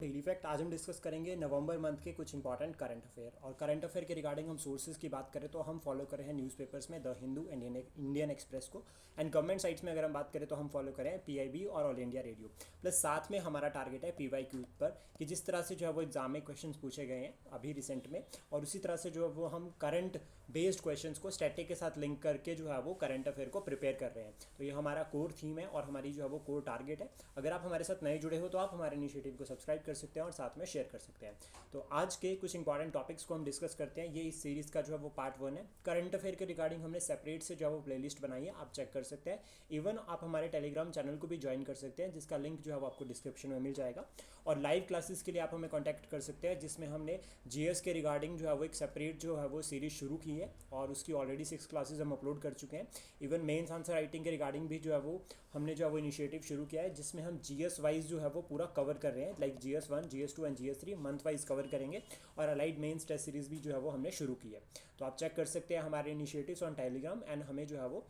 Daily fact. आज हम discuss करेंगे नवंबर मंथ के कुछ इंपॉर्टेंट करंट अफेयर। और करंट अफेयर के रिगार्डिंग हम सोर्सेज की बात करें तो हम फॉलो कर रहे हैं न्यूज़पेपर्स में द हिंदू, इंडियन एक्सप्रेस को। एंड गवर्नमेंट साइट्स में अगर हम बात करें तो हम फॉलो करें पीआईबी और ऑल इंडिया रेडियो। प्लस साथ में हमारा टारगेट है पीवाईक्यू पर, कि जिस तरह से जो है वो एग्जाम में क्वेश्चन पूछे गए हैं अभी रिसेंट में, और उसी तरह से जो है वो हम करंट बेस्ड क्वेश्चंस को स्टैटिक के साथ लिंक करके जो है वो करंट अफेयर को प्रिपेयर कर रहे हैं। तो ये हमारा कोर थीम है और हमारी जो है वो कोर टारगेट है। अगर आप हमारे साथ नए जुड़े हो तो आप हमारे इनिशिएटिव को सब्सक्राइब कर सकते हैं और साथ में शेयर कर सकते हैं। तो आज के कुछ इंपॉर्टेंट टॉपिक्स को हम डिस्कस करते हैं। ये इस सीरीज़ का जो है वो पार्ट 1 है। करंट अफेयर के रिगार्डिंग हमने सेपरेट से जो है वो प्लेलिस्ट बनाई है, आप चेक कर सकते हैं। इवन आप हमारे टेलीग्राम चैनल को भी ज्वाइन कर सकते हैं, जिसका लिंक जो है वो आपको डिस्क्रिप्शन में मिल जाएगा। और लाइव क्लासेस के लिए आप हमें कॉन्टैक्ट कर सकते हैं, जिसमें हमने जीएस के रिगार्डिंग जो है वो एक सेपरेट जो है वो सीरीज़ शुरू की है और उसकी ऑलरेडी 6 क्लासेस हम अपलोड कर चुके हैं। इवन मेंस आंसर राइटिंग के रिगार्डिंग भी जो है वो हमने जो है वो इनिशिएटिव शुरू किया है, जिसमें हम जीएस वाइज जो है वो पूरा कवर कर रहे हैं। Like GS1, GS2 and GS3 month wise cover करेंगे। और अलाइड मेंस टेस्ट सीरीज़ भी जो है वो हमने शुरू की है। तो आप चेक कर सकते हैं हमारे इनिशिएटिव्स ऑन टेलीग्राम एंड हमें जो है वो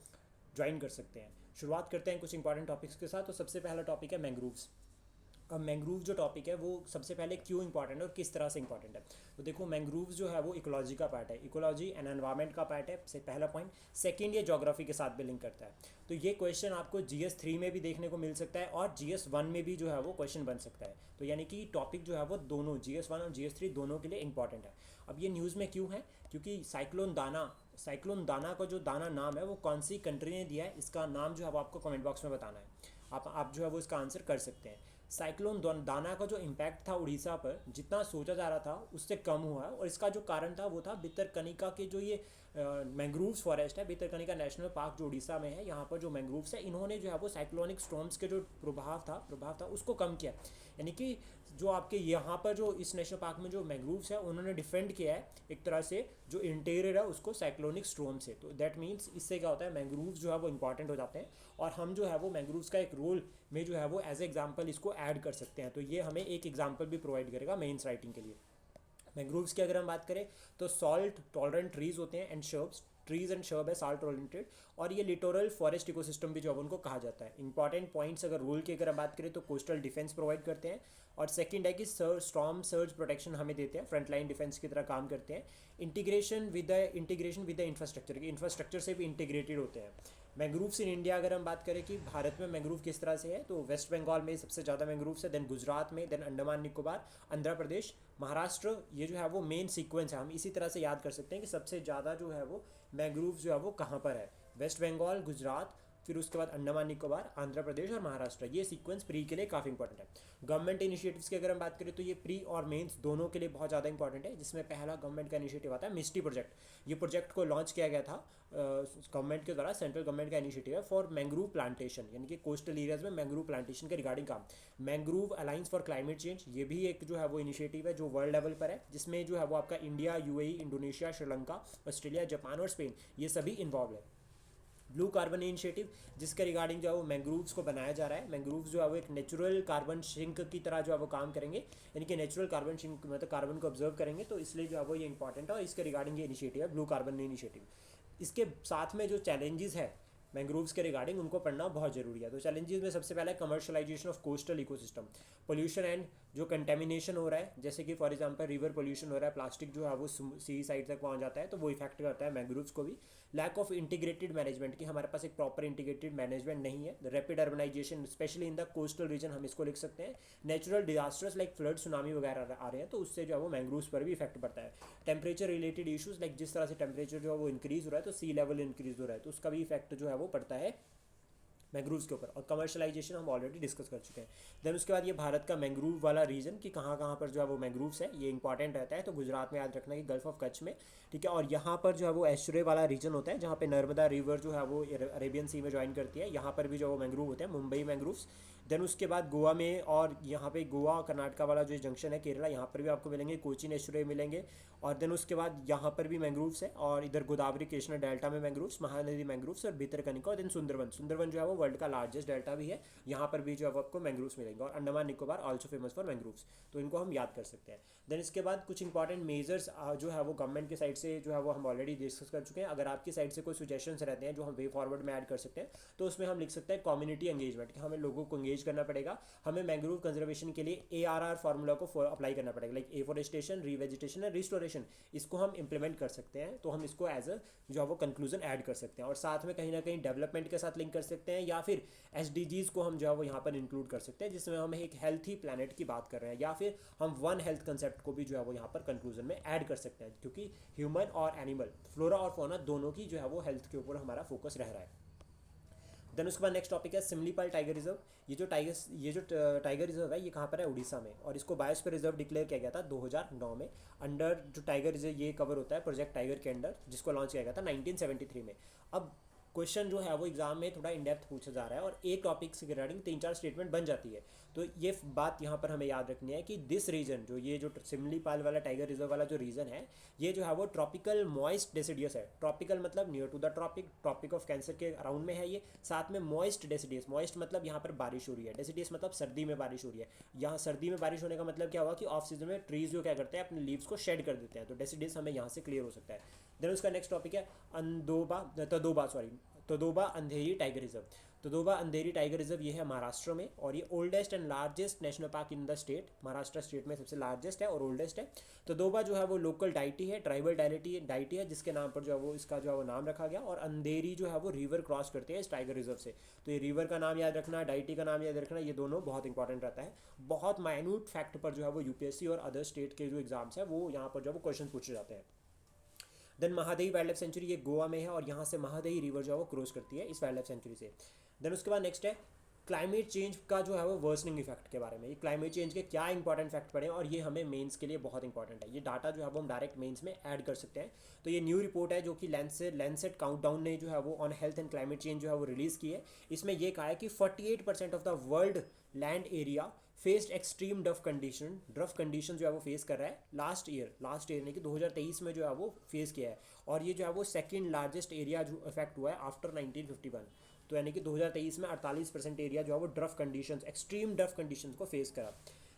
ज्वाइन कर सकते हैं। शुरुआत करते हैं कुछ इंपॉर्टेंट टॉपिक्स के साथ। तो सबसे पहला टॉपिक है मैंग्रोव्स। अब मैंग्रोव जो टॉपिक है वो सबसे पहले क्यों इंपॉर्टेंट है और किस तरह से इंपॉर्टेंट है। तो देखो, मैंग्रोव जो है वो इकोलॉजी का पार्ट है, इकोलॉजी एंड एनवायरनमेंट का पार्ट है, से पहला पॉइंट। सेकंड, ये ज्योग्राफी के साथ भी लिंक करता है। तो ये क्वेश्चन आपको GS3 में भी देखने को मिल सकता है और GS1 में भी जो है वो क्वेश्चन बन सकता है। तो यानी कि टॉपिक जो है वो दोनों GS1 और GS3 दोनों के लिए इंपॉर्टेंट है। अब ये न्यूज़ में क्यों है, क्योंकि साइक्लोन दाना का जो दाना नाम है वो कौन सी कंट्री ने दिया है, इसका नाम जो है वो आपको कमेंट बॉक्स में बताना है। आप जो है वो इसका आंसर कर सकते हैं। साइक्लोन दाना का जो इम्पैक्ट था उड़ीसा पर, जितना सोचा जा रहा था उससे कम हुआ है। और इसका जो कारण था वो था भितरकनिका के जो ये मैंग्रोव्स फॉरेस्ट है, भितरकनिका नेशनल पार्क जो उड़ीसा में है, यहाँ पर जो मैंग्रोव्स है, इन्होंने जो है वो साइक्लोनिक स्टॉर्म्स के जो प्रभाव था उसको कम किया। यानी कि जो आपके यहाँ पर जो इस नेशनल पार्क में जो मैंग्रोव्स है उन्होंने डिफेंड किया है एक तरह से जो इंटीरियर है उसको साइक्लोनिक स्टॉर्म से। तो दैट मीन्स इससे क्या होता है, मैंग्रोव्स जो है वो इंपॉर्टेंट हो जाते हैं और हम जो है वो मैंग्रोव्स का एक रोल में जो है वो एज एग्जाम्पल इसको ऐड कर सकते हैं। तो ये हमें एक एग्जाम्पल भी प्रोवाइड करेगा मेंस राइटिंग के लिए। मैंग्रोव्स की अगर हम बात करें तो सॉल्ट टॉलरेंट ट्रीज होते हैं and shrubs, trees and shrub है साल्ट टॉलरेंटेड। और ये लिटोरल फॉरेस्ट इकोसिस्टम भी जो है उनको कहा जाता है। इंपॉर्टेंट पॉइंट्स अगर रूल की अगर हम बात करें तो कोस्टल डिफेंस प्रोवाइड करते हैं। और सेकंड है कि स्टॉर्म सर्ज प्रोटेक्शन हमें देते हैं, फ्रंटलाइन डिफेंस की तरह काम करते हैं। इंटीग्रेशन विद द इंफ्रास्ट्रक्चर, के इंफ्रास्ट्रक्चर से भी इंटीग्रेटेड होते हैं। मैंग्रोव्स इन इंडिया अगर हम बात करें कि भारत में मैंग्रोव किस तरह से है, तो वेस्ट बंगाल में सबसे ज़्यादा मैंग्रोव्स है, देन गुजरात में, देन अंडमान निकोबार, आंध्र प्रदेश, महाराष्ट्र। ये जो है वो मेन सीक्वेंस है। हम इसी तरह से याद कर सकते हैं कि सबसे ज़्यादा जो है वो मैंग्रोव्स जो है वो कहाँ पर है, वेस्ट बंगाल, गुजरात, फिर उसके बाद अंडमान निकोबार, आंध्र प्रदेश और महाराष्ट्र। ये सीक्वेंस प्री के लिए काफ़ी इंपॉर्टेंट है। गवर्नमेंट इनिशिएटिव्स की अगर हम बात करें तो ये प्री और मेंस दोनों के लिए बहुत ज़्यादा इंपॉर्टेंट है, जिसमें पहला गवर्नमेंट का इनिशिएटिव आता है मिस्टी प्रोजेक्ट। ये प्रोजेक्ट को लॉन्च किया गया था गवर्नमेंट के द्वारा, सेंट्रल गवर्नमेंट का इनिशिएटिव है फॉर मैंग्रोव प्लांटेशन, यानी कि कोस्टल एरियाज में मैंग्रोव प्लांटेशन के रिगार्डिंग काम। Mangrove alliance for climate change, ये भी एक जो है वो इनिशिएटिव है जो वर्ल्ड लेवल पर है, जिसमें जो है वो आपका India, UAE, Indonesia, Sri Lanka, Australia, Japan और स्पेन, ये सभी इन्वॉल्व है। ब्लू कार्बन इनिशिएटिव, जिसके रिगार्डिंग जो है वो मैंग्रोव्स को बनाया जा रहा है। मैंग्रोव्स जो है वो एक नेचुरल कार्बन सिंक की तरह जो है वो काम करेंगे, यानी कि नेचुरल कार्बन सिंक मतलब कार्बन को ऑब्जर्व करेंगे। तो इसलिए जो है वो ये इंपॉर्टेंट है और इसके रिगार्डिंग ये इनिशिएटिव है ब्लू कार्बन इनिशिएटिव। इसके साथ में जो चैलेंजेस है मैंग्रोव्स के रिगार्डिंग, उनको पढ़ना बहुत जरूरी है। तो चैलेंजेस में सबसे पहला commercialisation of coastal ecosystem, pollution and जो कंटेमिनेशन हो रहा है, जैसे कि फॉर एग्जांपल रिवर पोल्यूशन हो रहा है, प्लास्टिक जो है वो सी साइड तक पहुंच जाता है, तो वो इफेक्ट करता है मैंग्रोव्स को भी। लैक ऑफ इंटीग्रेटेड मैनेजमेंट, कि हमारे पास एक प्रॉपर इंटीग्रेटेड मैनेजमेंट नहीं है। Rapid urbanisation specially in the coastal region, हम इसको लिख सकते हैं। Natural disasters like flood, tsunami वगैरह आ रहे हैं, तो उससे जो है वो मैंग्रोव्स पर भी इफेक्ट पड़ता है। टेम्परेचर रिलेटेड इशूज़, लाइक जिस तरह से टेम्परेचर जो है वो इंक्रीज हो रहा है तो सी लेवल इंक्रीज हो रहा है, तो उसका भी इफेक्ट जो है वो पड़ता है मैंग्रोव्स के ऊपर। और कमर्शलाइजेशन हम ऑलरेडी डिस्कस कर चुके हैं। देन उसके बाद ये भारत का मैंग्रोव वाला रीजन, कि कहाँ कहाँ पर जो है वो मैंग्रोव्स है, ये इंपॉर्टेंट रहता है। तो गुजरात में याद रखना कि गल्फ ऑफ कच्छ में, ठीक है। और यहाँ पर जो है वो एस्चुरे वाला रीजन होता है, जहाँ पे नर्मदा रिवर जो है वो अरेबियन सी में ज्वाइन करती है, यहाँ पर भी जो वो मैंग्रोव होते हैं, मुंबई मैंग्रोव्स। देन उसके बाद गोवा में, और यहाँ पे गोवा कर्नाटका वाला जो जंक्शन है केरला, यहाँ पर भी आपको मिलेंगे, कोचीन एस्चुरे मिलेंगे। और देन उसके बाद यहाँ पर भी मैंग्रोव्स है, और इधर गोदावरी कृष्णा डेल्टा में मैंग्रोव्स, महानदी मैंग्रोव्स और भितरकनिका। और देन सुंदरवन जो है वो वर्ल्ड का लार्जेस्ट डेल्टा भी है, यहाँ पर भी जो है वो आपको मैंग्रोव्स मिलेंगे। और Andaman Nicobar also famous for mangroves, तो इनको हम याद कर सकते हैं। देन इसके बाद कुछ इंपॉर्टेंट मेजर्स जो है वो गवर्नमेंट की साइड से जो है वो हम ऑलरेडी डिस्कस कर चुके हैं। अगर आपकी साइड से कोई सजेशंस रहते हैं जो हम वे फॉरवर्ड में ऐड कर सकते हैं, तो उसमें हम लिख सकते हैं कम्युनिटी एंगेजमेंट, कि हमें लोगों को एंगेज करना पड़ेगा, हमें मैंग्रोव कंजर्वेशन के लिए ARR फार्मूला को अप्लाई करना पड़ेगा, लाइक एफोरेस्टेशन, रीवेजिटेशन एंड रिस्टोरेशन, इसको हम इंप्लीमेंट कर सकते हैं। तो हम इसको एज अ जो है वो कंक्लूजन ऐड कर सकते हैं, और साथ में कहीं ना कहीं डेवलपमेंट के साथ लिंक कर सकते हैं, या फिर SDGs को हम जो है वो यहाँ पर इंक्लूड कर सकते हैं, जिसमें हम एक हेल्थी प्लानट की बात कर रहे हैं, या फिर हम वन हेल्थ कंसेप्ट को भी जो है वो यहाँ पर कंक्लूजन में ऐड कर सकते हैं, क्योंकि ह्यूमन और एनिमल, फ्लोरा और फौना दोनों की जो है वो हेल्थ के ऊपर हमारा फोकस रह रहा है। देन उसके बाद नेक्स्ट टॉपिक है सिमलीपाल टाइगर रिजर्व। ये जो टाइगर रिजर्व है ये कहाँ पर है, उड़ीसा में, और इसको बायोस्फीयर रिजर्व डिक्लेयर किया गया था 2009 में, अंडर जो टाइगर रिजर्व ये कवर होता है प्रोजेक्ट टाइगर के अंडर, जिसको लॉन्च किया गया था 1973 में। अब क्वेश्चन जो है वो एग्जाम में थोड़ा इन डेप्थ पूछा जा रहा है, और एक टॉपिक से रिगार्डिंग 3-4 स्टेटमेंट बन जाती है। तो ये बात यहाँ पर हमें याद रखनी है कि दिस रीजन, जो ये जो सिमलीपाल वाला टाइगर रिजर्व वाला जो रीजन है, ये जो है वो ट्रॉपिकल मॉइस्ट डेसिडियस है। ट्रॉपिकल मतलब near to the tropic of Cancer के अराउंड में है ये, साथ में मॉइस्ट डेसिडियस, मॉइस्ट मतलब यहाँ पर बारिश हो रही है, डेसिडियस मतलब सर्दी में बारिश हो रही है। यहाँ सर्दी में बारिश होने का मतलब क्या हुआ कि ऑफ सीजन में ट्रीज जो क्या करते हैं अपने लीव्स को शेड कर देते हैं, तो डेसिडियस हमें यहाँ से क्लियर हो सकता है। देन उसका नेक्स्ट टॉपिक है तदोबा अंधेरी टाइगर रिजर्व। तदोबा अंधेरी टाइगर रिजर्व ये है महाराष्ट्र में, और ये oldest and largest national park in the state, Maharashtra state में सबसे लार्जेस्ट है और ओल्डेस्ट है। तदोबा जो है वो लोकल डाइटी है, ट्राइबल डाइटी है, जिसके नाम पर जो है वो इसका जो है वो नाम रखा गया, और अंधेरी जो है वो रिवर क्रॉस करते हैं इस टाइगर रिजर्व से। तो ये रिवर का नाम याद रखना, डाइटी का नाम याद रखना, ये दोनों बहुत इंपॉर्टेंट रहता है। बहुत माइन्यूट फैक्ट पर जो है वो UPSC और अदर स्टेट के जो एग्जाम्स है वो यहाँ पर जो है वो क्वेश्चन पूछे जाते हैं। Then Mahadevi wild life sanctuary, ये गोवा में है, और यहाँ से महादेवी रिवर जो है वो क्रॉस करती है इस वाइल्ड लाइफ सेंचुरी से। देन उसके बाद नेक्स्ट है क्लाइमेट चेंज का जो है वो वर्सनिंग इफेक्ट के बारे में। ये क्लाइमेट चेंज के क्या इंपॉर्टेंट फैक्ट पड़े, और ये हमें मेंस के लिए बहुत इंपॉर्टेंट है। ये डाटा जो है वो हम डायरेक्ट मेंस में ऐड कर सकते हैं। तो ये न्यू रिपोर्ट है जो कि लैंसेट काउंटडाउन ने जो है वो on health and climate change जो है वो रिलीज़ की है। इसमें ये कहा है कि 48% of the world land area faced extreme drought condition जो है वो फेस कर रहा है लास्ट ईयर यानी कि 2023 में जो है वो फेस किया है, और ये जो है वो सेकंड लार्जेस्ट एरिया जो इफेक्ट हुआ है आफ्टर 1951। तो यानी कि 2023 में 48% एरिया जो है वो एक्सट्रीम ड्रफ कंडीशंस को फेस करा।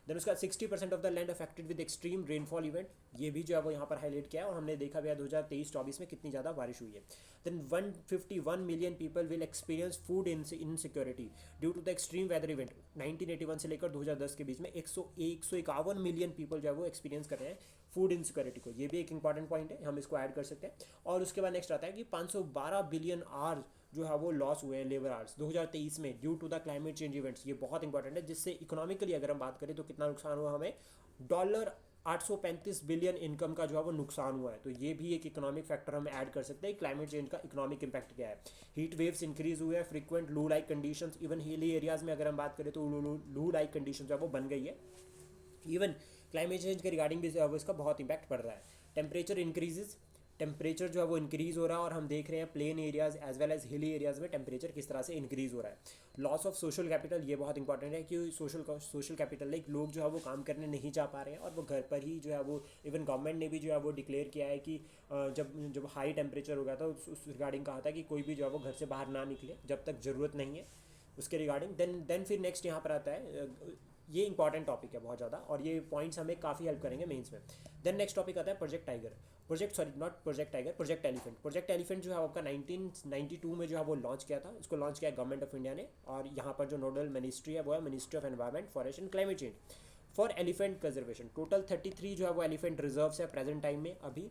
देन उसका 60% of the land affected with extreme rainfall event, ये भी जो है वो यहाँ पर हाईलाइट किया है, और हमने देखा भी है 2023-24 में कितनी ज़्यादा बारिश हुई है। Then 151 million people will experience food insecurity due to the extreme weather event. 1981 से लेकर 2010 के बीच में 151 मिलियन पीपल जो है वो एक्सपीरियंस कर रहे हैं फूड इनसिक्योरिटी को। ये भी एक इंपॉर्टेंट पॉइंट है, हम इसको ऐड कर सकते हैं। और उसके बाद नेक्स्ट आता है कि 512 बिलियन आवर जो है वो लॉस हुए हैं लेबर आवर्स 2023 में due to the climate change events. ये बहुत इंपॉर्टेंट है, जिससे इकोनॉमिकली अगर हम बात करें तो कितना नुकसान हुआ हमें, $835 बिलियन इनकम का जो है वो नुकसान हुआ है। तो ये भी एक इकोनॉमिक फैक्टर हम ऐड कर सकते हैं, क्लाइमेट चेंज का इकोनॉमिक इंपैक्ट क्या है। हीट वेव्स इंक्रीज हुए हैं, फ्रीक्वेंट लू like conditions, even hilly areas में अगर हम बात करें तो लू लाइक कंडीशन जो है वो बन गई है। इवन क्लाइमेट चेंज के रिगार्डिंग भी जो है वो इसका बहुत इंपैक्ट पड़ रहा है। टेम्परेचर जो है वो इंक्रीज़ हो रहा है, और हम देख रहे हैं plain areas as well as hilly areas में टेम्परेचर किस तरह से इंक्रीज़ हो रहा है। लॉस ऑफ सोशल कैपिटल, ये बहुत इंपॉर्टेंट है कि सोशल कैपिटल लाइक लोग जो है वो काम करने नहीं जा पा रहे हैं, और वो घर पर ही जो है वो, इवन गवर्नमेंट ने भी जो है वो डिक्लेयर किया है कि जब हाई टेम्परेचर हो गया था उस रिगार्डिंग कहा था कि कोई भी जो है वो घर से बाहर ना निकले जब तक ज़रूरत नहीं है उसके रिगार्डिंग। देन फिर नेक्स्ट यहाँ पर आता है, ये इंपॉर्टेंट टॉपिक है बहुत ज़्यादा, और ये पॉइंट्स हमें काफ़ी हेल्प करेंगे मेंस में। देन नेक्स्ट टॉपिक आता है प्रोजेक्ट एलिफेंट। प्रोजेक्ट एलिफेंट जो है आपका 1992 में जो है वो लॉन्च किया था। इसको लॉन्च किया गवर्नमेंट ऑफ इंडिया ने, और यहाँ पर जो नोडल मिनिस्ट्री है वो है ministry of environment, forest and climate change for elephant conservation. Total 33 जो है वो एलिफेंट रिजर्व्स है प्रेजेंट टाइम में अभी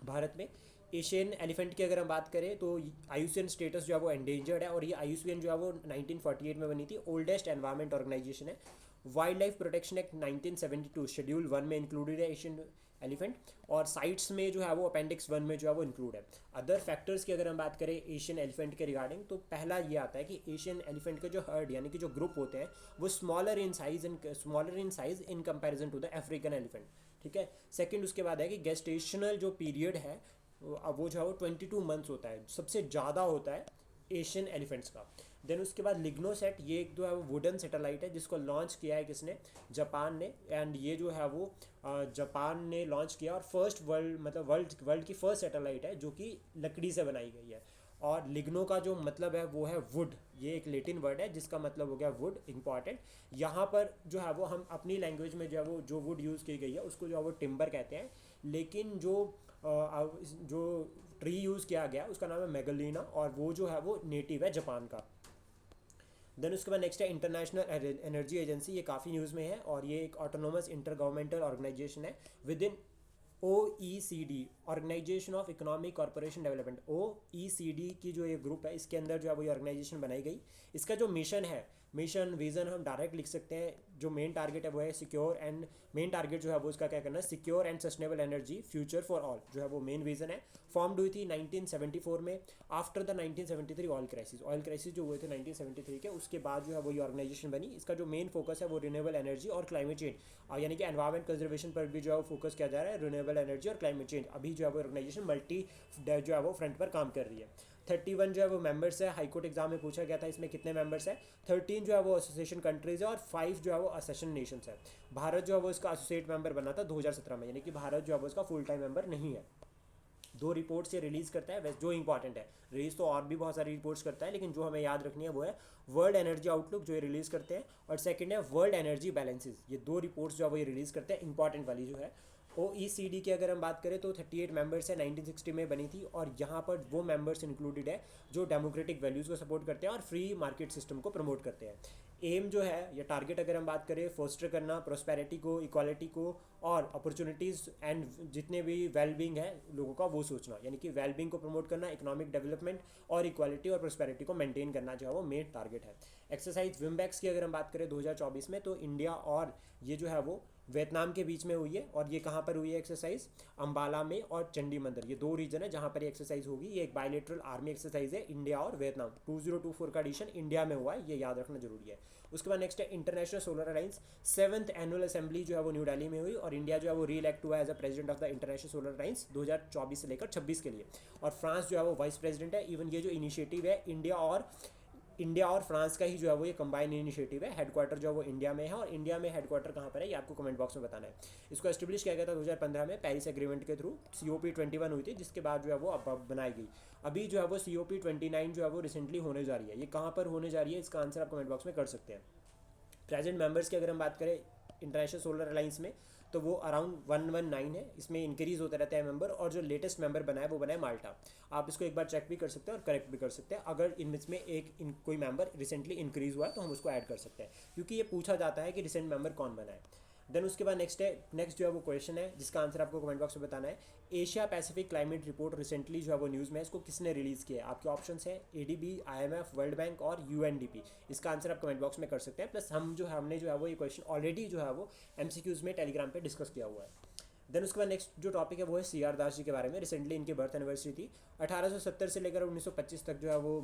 भारत में। एशियन एलिफेंट की अगर हम बात करें तो IUCN स्टेटस जो है वो एंडेंजर्ड है, और ये IUCN जो है वो 1948 में बनी थी, ओल्डेस्ट एनवायरमेंट ऑर्गेनाइजेशन है। Wild life protection act 1972 schedule 1 में इंक्लूडेड है एशियन एलिफेंट, और साइट्स में जो है वो अपेंडिक्स 1 में जो है वो इंक्लूड है। अदर फैक्टर्स की अगर हम बात करें एशियन एलिफेंट के रिगार्डिंग, तो पहला ये आता है कि एशियन एलिफेंट के जो हर्ड यानी कि जो ग्रुप होते हैं वो smaller in size in comparison to the African elephant, ठीक है। सेकंड उसके बाद है कि गेस्टेशनल जो पीरियड है वो जो है वो 22 मंथ्स होता है, सबसे ज़्यादा होता है एशियन एलिफेंट्स का। देन उसके बाद लिग्नोसेट, ये एक जो है वो वुडन सैटेलाइट है जिसको लॉन्च किया है किसने, जापान ने, एंड ये जो है वो जापान ने लॉन्च किया, और फर्स्ट वर्ल्ड की फर्स्ट सैटेलाइट है जो कि लकड़ी से बनाई गई है। और लिग्नो का जो मतलब है वो है वुड, ये एक लेटिन वर्ड है जिसका मतलब हो गया वुड, इंपॉर्टेंट। यहाँ पर जो है वो हम अपनी लैंग्वेज में जो है वो जो वुड यूज़ की गई है उसको जो है वो टिम्बर कहते हैं, लेकिन जो ट्री यूज़ किया गया उसका नाम है मेगलीना, और वो जो है वो नेटिव है जापान का। देन उसके बाद नेक्स्ट है इंटरनेशनल एनर्जी एजेंसी, ये काफ़ी न्यूज़ में है और ये एक ऑटोनोमस इंटर गवर्नमेंटल ऑर्गेनाइजेशन है within OECD, organisation of economic corporation development. OECD की जो ये ग्रुप है, इसके अंदर जो है वो ये ऑर्गेनाइजेशन बनाई गई। इसका जो मिशन है, मिशन विजन हम डायरेक्ट लिख सकते हैं। जो मेन टारगेट है वो है सिक्योर एंड, मेन टारगेट जो है वो उसका क्या करना है, secure and sustainable energy future for all, जो है वो मेन विजन है। फॉर्म हुई थी 1974 में, आफ्टर द 1973 ऑयल क्राइसिस जो हुए थे 1973 के, उसके बाद जो है वो ये ऑर्गेनाइजेशन बनी। इसका जो मेन फोकस है वो रिन्यूएबल एनर्जी और क्लाइमेट चेंज, यानी कि एनवायरमेंट कंजर्वेशन पर भी जो है वो फोकस किया जा रहा है। रिन्यूएबल एनर्जी और क्लाइमेट चेंज, अभी जो है वो ऑर्गेनाइजेशन मल्टी जो है वो फ्रंट पर काम कर रही है। 31 जो है वो मेंबर्स है, हाईकोर्ट एग्जाम में पूछा गया था इसमें कितने मेंबर्स है। 13 जो है वो एसोसिएशन कंट्रीज है और 5 जो है वो असेशन नेशंस है। भारत जो है वो इसका एसोसिएट मेंबर बना था 2017 में, यानी कि भारत जो है वो इसका फुल टाइम मेंबर नहीं है। 2 रिपोर्ट्स ये रिलीज़ करता है, वैसे जो इंपॉर्टेंट है, रिलीज़ तो और भी बहुत सारी रिपोर्ट्स करता है, लेकिन जो हमें याद रखनी है वो है वर्ल्ड एनर्जी आउटलुक जो ये रिलीज़ करते हैं, और सेकंड है वर्ल्ड एनर्जी बैलेंसेस। ये 2 रिपोर्ट्स जो है वो ये रिलीज़ करते हैं, इंपॉर्टेंट वाली जो है। OECD की अगर हम बात करें तो 38 मेंबर्स है, 1960 में बनी थी, और यहाँ पर वो मेंबर्स इंक्लूडेड है जो डेमोक्रेटिक वैल्यूज़ को सपोर्ट करते हैं और फ्री मार्केट सिस्टम को प्रमोट करते हैं। एम जो है या टारगेट अगर हम बात करें, फोस्टर करना प्रोस्पेरिटी को, इक्वालिटी को और अपॉर्चुनिटीज़ एंड जितने भी वेलबींग है लोगों का वो सोचना, यानी कि वेलबींग को प्रमोट करना, इकोनॉमिक डेवलपमेंट और इक्वालिटी और प्रोस्पेरिटी को मेंटेन करना जो है वो मेन टारगेट है। एक्सरसाइज विम्बैक्स की अगर हम बात करें 2024 में, तो इंडिया और ये जो है वो वियतनाम के बीच में हुई है, और ये कहाँ पर हुई है एक्सरसाइज, अंबाला में और चंडी मंदिर, ये 2 रीजन है जहाँ पर ये एक्सरसाइज होगी। ये एक बायलेटरल आर्मी एक्सरसाइज है इंडिया और वियतनाम। 2024 का एडिशन इंडिया में हुआ है, ये याद रखना जरूरी है। उसके बाद नेक्स्ट है international Solar alliance, 7th annual assembly जो है वो न्यू दिल्ली में हुई, और इंडिया जो है वो री इलेक्ट हुआ as a president of the International Solar Alliance 2024 से लेकर 26 के लिए, और फ्रांस जो है वो वाइस प्रेसिडेंट है। इवन ये जो इनिशिएटिव है इंडिया और फ्रांस का ही जो है वो ये कंबाइन इनिशिएटिव है। हेडक्वार्टर जो है वो इंडिया में है, और इंडिया में हेडक्वार्टर कहाँ पर है ये आपको कमेंट बॉक्स में बताना है। इसको एस्टेब्लिश किया गया था 2015 में पेरिस एग्रीमेंट के थ्रू, COP21 हुई थी, जिसके बाद जो है वो अब बनाई गई। अभी जो है वो COP29 जो है वो रिसेंटली होने जा रही है। ये कहाँ पर होने जा रही है, इसका आंसर आप कमेंट बॉक्स में कर सकते हैं। प्रेजेंट मेंबर्स की अगर हम बात करें इंटरनेशनल सोलर अलायंस में, तो वो अराउंड 119 है, इसमें इंक्रीज होते रहता है मेंबर, और जो लेटेस्ट मेंबर बना है वो बना है माल्टा। आप इसको एक बार चेक भी कर सकते हैं और करेक्ट भी कर सकते हैं। अगर इनमें कोई मेंबर रिसेंटली इंक्रीज हुआ है तो हम उसको ऐड कर सकते हैं, क्योंकि ये पूछा जाता है कि रिसेंट मेंबर कौन बना है। देन उसके बाद नेक्स्ट जो है वो क्वेश्चन है जिसका आंसर आपको कमेंट बॉक्स में बताना है। Asia Pacific climate report recently जो है वो न्यूज़ में है, इसको किसने रिलीज़ किया है। आपके ऑप्शंस है ADB, IMF, वर्ल्ड बैंक और UNDP। इसका आंसर आप कमेंट बॉक्स में कर सकते हैं। प्लस हमने जो है वो ये क्वेश्चन ऑलरेडी जो है वो MCQs में टेलीग्राम पे डिस्कस किया हुआ है। देन उसके बाद नेक्स्ट जो टॉपिक है वो है CR दास जी के बारे में। रिसेंटली इनकी बर्थ एनिवर्सरी थी, 1870 से लेकर 1925 तक जो है वो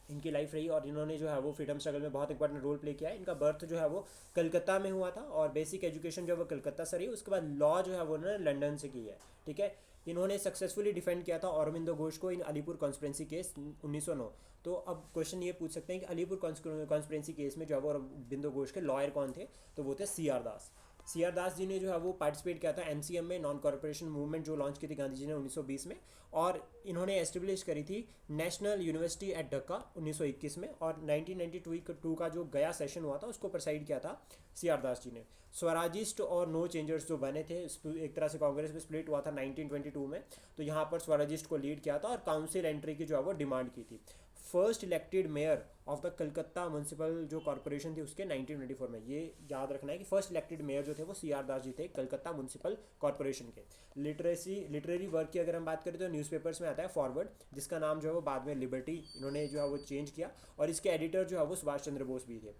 इनकी लाइफ रही, और इन्होंने जो है वो फ्रीडम स्ट्रगल में बहुत इंपॉर्टेंट रोल प्ले किया है। इनका बर्थ जो है वो कलकत्ता में हुआ था, और बेसिक एजुकेशन जो है वो कलकत्ता से रही। उसके बाद लॉ जो है वो उन्होंने लंदन से की है, ठीक है। इन्होंने सक्सेसफुली डिफेंड किया था औरबिंदो घोष को इन अलीपुर कॉन्स्पिरेंसी केस 1909। तो अब क्वेश्चन ये पूछ सकते हैं कि अलीपुर कॉन्स्पिरेंसी केस में जो है वो अरबिंदो घोष के लॉयर कौन थे, तो वो थे CR दास। CR दास जी ने जो है वो पार्टिसिपेट किया था NCM में, नॉन कॉर्पोरेशन मूवमेंट जो लॉन्च की थी गांधी जी ने 1920 में, और इन्होंने एस्टेब्लिश करी थी नेशनल यूनिवर्सिटी एट ढक्का 1921 में, और 1992 का जो गया सेशन हुआ था उसको प्रेसाइड किया था CR दास जी ने। स्वराजिस्ट और नो चेंजर्स जो बने थे, एक तरह से कांग्रेस में स्प्लिट हुआ था 1922 में, तो यहाँ पर स्वराजिस्ट को लीड किया था और काउंसिल एंट्री की जो है वो डिमांड की थी। First elected mayor of the Calcutta municipal जो कॉर्पोरेशन थी उसके 1924 में, ये याद रखना है कि फर्स्ट इलेक्टेड मेयर जो थे वो CR दास जी थे कलकत्ता म्यूनसिपल कॉर्पोरेशन के। लिटरेरी वर्क की अगर हम बात करें तो न्यूज़पेपर्स में आता है फॉरवर्ड, जिसका नाम जो है वो बाद में लिबर्टी इन्होंने जो है वो चेंज किया, और इसके एडिटर जो है वो सुभाष चंद्र बोस भी थे।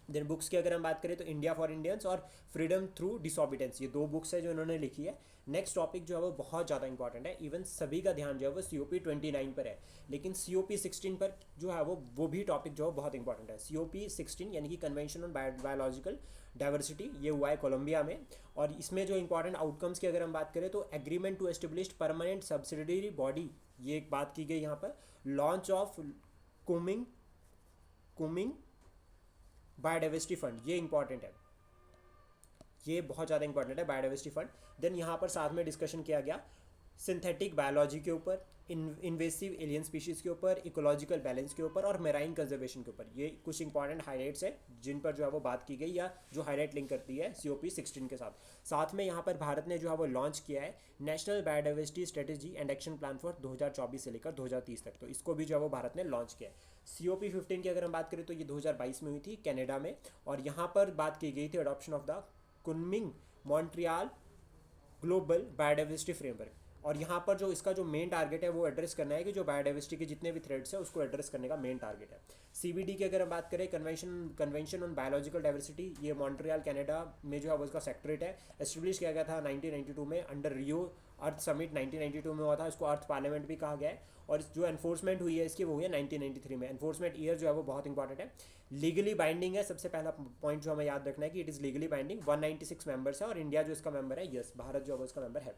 देन बुक्स की अगर हम बात करें तो इंडिया फॉर इंडियंस और फ्रीडम थ्रू डिसोबिडेंस, ये 2 बुक्स है जो इन्होंने लिखी है। नेक्स्ट टॉपिक जो है वो बहुत ज़्यादा इंपॉर्टेंट है, इवन सभी का ध्यान जो है वो COP29 पर है, लेकिन COP16 पर जो है वो भी टॉपिक जो है बहुत इंपॉर्टेंट है। COP16 यानी कि कन्वेंशन ऑन बायोलॉजिकल डाइवर्सिटी, ये हुआ है कोलंबिया में, और इसमें जो इंपॉर्टेंट आउटकम्स की अगर हम बात करें तो agreement to establish permanent subsidiary body, ये एक बात की गई यहाँ पर। Launch of Kunming biodiversity fund, ये इंपॉर्टेंट है, ये बहुत ज़्यादा इंपॉर्टेंट है बायोडाइवर्सिटी फंड। देन यहाँ पर साथ में डिस्कशन किया गया सिंथेटिक बायोलॉजी के ऊपर, इन्वेसिव एलियन स्पीशीज़ के ऊपर, इकोलॉजिकल बैलेंस के ऊपर और मेराइन कंजर्वेशन के ऊपर। ये कुछ इंपॉर्टेंट हाईलाइट्स है जिन पर जो है वो बात की गई, या जो हाईलाइट लिंक करती है COP16 के साथ में यहाँ पर भारत ने जो है वो लॉन्च किया है national biodiversity strategy and action plan for 2024 से लेकर 2030 तक, तो इसको भी जो है वो भारत ने लॉन्च किया है। COP15 की अगर हम बात करें तो ये 2022 में हुई थी कनाडा में, और यहाँ पर बात की गई थी adoption of the Kunming Montreal global biodiversity framework. और यहाँ पर जो इसका जो मेन टारगेट है वो एड्रेस करना है कि जो बायोडाइवर्सिटी के जितने भी थ्रेड्स है उसको एड्रेस करने का मेन टारगेट है। CBD की अगर हम बात करें, कन्वेंशन ऑन बायोलॉजिकल डाइवर्सिटी, ये मॉन्ट्रियल कनाडा में जो है वो इसका सेक्रेटरेट है। एस्टेब्लिश किया गया था 1992 में अंडर रियो अर्थ समिट 1992 में हुआ था। इसको अर्थ पार्लियामेंट भी कहा गया है। और जो एनफोर्समेंट हुई है इसकी वो हुई है 1993 में। एनफोर्समेंट ईयर जो है वो बहुत इंपॉर्टेंट है। लीगली बाइंडिंग है, सबसे पहला पॉइंट जो हमें याद रखना है कि it is legally binding. 196 members है और इंडिया जो इसका मेंबर है, यस भारत जो है वो इसका मेंबर है।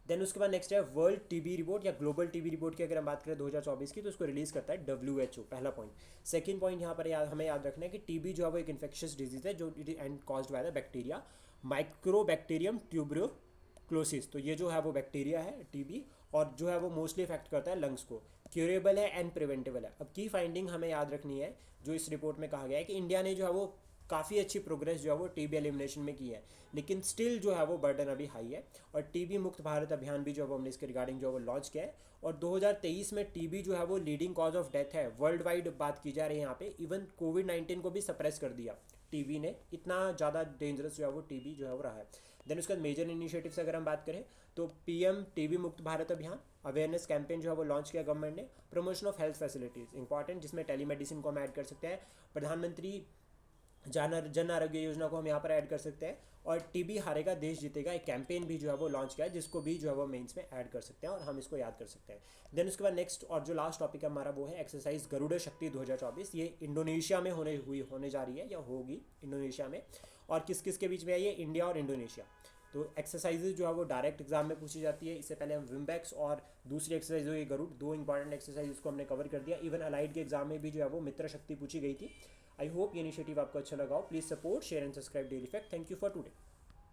देन उसके बाद नेक्स्ट है वर्ल्ड टीबी रिपोर्ट या ग्लोबल टीबी रिपोर्ट की अगर हम बात करें 2024 की, तो उसको रिलीज करता है WHO, पहला पॉइंट। सेकंड पॉइंट यहाँ पर हमें याद रखना है कि टीबी जो है वो एक इन्फेक्शियस डिजीज है जो and caused by the bacteria mycobacterium tuberculosis. तो ये जो है वो बैक्टीरिया है टीबी, और जो है वो मोस्टली इफेक्ट करता है लंग्स को। क्यूरेबल है एंड प्रिवेंटेबल है। अब की फाइंडिंग हमें याद रखनी है जो इस रिपोर्ट में कहा गया है कि इंडिया ने जो है वो काफ़ी अच्छी प्रोग्रेस जो है वो टीबी एलिमिनेशन में की है, लेकिन स्टिल जो है वो बर्डन अभी हाई है। और टीबी मुक्त भारत अभियान भी जो है वो हमने इसके रिगार्डिंग जो है वो लॉन्च किया है। और 2023 में टीबी जो है वो लीडिंग कॉज ऑफ डेथ है वर्ल्ड वाइड, बात की जा रही है यहाँ पे। इवन कोविड-19 को भी सप्रेस कर दिया टीबी ने, इतना ज़्यादा डेंजरस जो है वो टीबी जो है वो रहा है। देन उसके बाद मेजर इनिशिएटिव्स अगर हम बात करें तो PM टीबी मुक्त भारत अभियान अवेयरनेस कैंपेन जो है वो लॉन्च किया गवर्नमेंट ने। Promotion of health facilities important, जिसमें टेलीमेडिसिन को हम ऐड कर सकते हैं। प्रधानमंत्री जन आरोग्य योजना को हम यहाँ पर ऐड कर सकते हैं। और टीबी हारेगा देश जीतेगा एक कैंपेन भी जो है वो लॉन्च किया है, जिसको भी जो है वो मेंस में ऐड कर सकते हैं और हम इसको याद कर सकते हैं। देन उसके बाद नेक्स्ट और जो लास्ट टॉपिक है हमारा वो है एक्सरसाइज गरुड़ शक्ति 2024। ये इंडोनेशिया में होने जा रही है या होगी इंडोनेशिया में। और किस किस के बीच में है ये? इंडिया और इंडोनेशिया। तो एक्सरसाइजेज जो है वो डायरेक्ट एग्जाम में पूछी जाती है। इससे पहले हम विम्बैक्स और दूसरी एक्सरसाइज हुई गरुड़, दो इंपॉर्टेंट एक्सरसाइज को हमने कवर कर दिया। इवन अलाइड के एग्जाम में भी जो है वो मित्र शक्ति पूछी गई थी। आई होप ये इनिशिएटिव आपको अच्छा लगा हो। Please support, share and subscribe daily fact. Thank you for today.